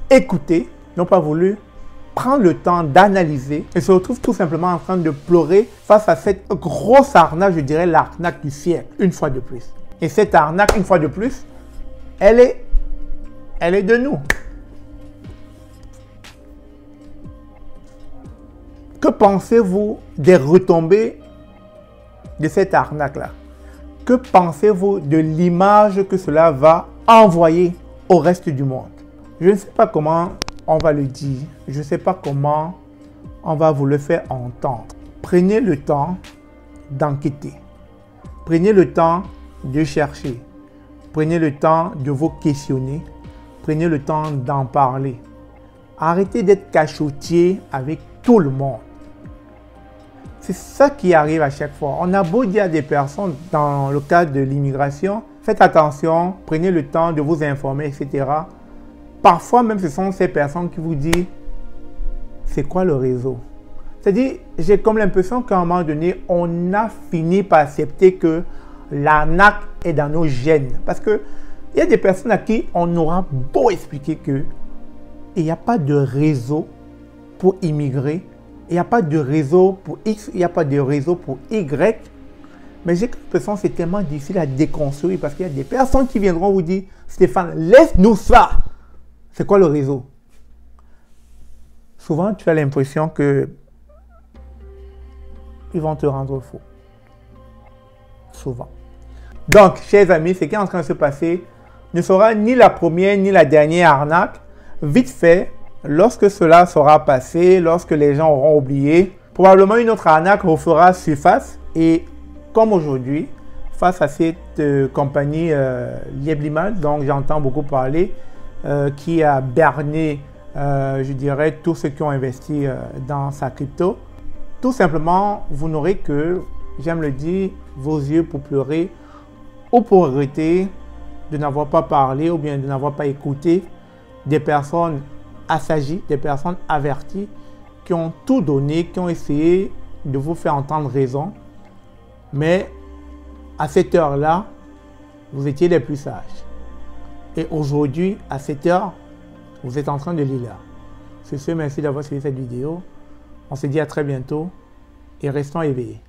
écouter, n'ont pas voulu prendre le temps d'analyser et se retrouvent tout simplement en train de pleurer face à cette grosse arnaque, je dirais l'arnaque du siècle, une fois de plus. Et cette arnaque, une fois de plus, elle est de nous. Que pensez-vous des retombées de cette arnaque-là? Que pensez-vous de l'image que cela va envoyer au reste du monde? Je ne sais pas comment on va le dire. Je ne sais pas comment on va vous le faire entendre. Prenez le temps d'enquêter. Prenez le temps de chercher. Prenez le temps de vous questionner. Prenez le temps d'en parler. Arrêtez d'être cachotier avec tout le monde. C'est ça qui arrive à chaque fois. On a beau dire à des personnes dans le cadre de l'immigration, faites attention, prenez le temps de vous informer, etc. Parfois même, ce sont ces personnes qui vous disent, c'est quoi le réseau? C'est-à-dire, j'ai comme l'impression qu'à un moment donné, on a fini par accepter que l'arnaque est dans nos gènes. Parce qu'il y a des personnes à qui on aura beau expliquer qu'il n'y a pas de réseau pour immigrer. Il n'y a pas de réseau pour X, il n'y a pas de réseau pour Y. Mais j'ai l'impression que c'est tellement difficile à déconstruire parce qu'il y a des personnes qui viendront vous dire, Stéphane, laisse-nous ça. C'est quoi le réseau? Souvent, tu as l'impression que ils vont te rendre fou. Souvent. Donc, chers amis, ce qui est en train de se passer ne sera ni la première ni la dernière arnaque. Vite fait, lorsque cela sera passé, lorsque les gens auront oublié, probablement une autre arnaque refera surface. Et comme aujourd'hui, face à cette compagnie Lieblimal, dont j'entends beaucoup parler, qui a berné, je dirais, tous ceux qui ont investi dans sa crypto, tout simplement, vous n'aurez que, j'aime le dire, vos yeux pour pleurer ou pour regretter de n'avoir pas parlé ou bien de n'avoir pas écouté des personnes assagies, des personnes averties qui ont tout donné, qui ont essayé de vous faire entendre raison. Mais à cette heure-là, vous étiez les plus sages. Et aujourd'hui, à cette heure, vous êtes en train de lire là. Sur ce, merci d'avoir suivi cette vidéo. On se dit à très bientôt et restons éveillés.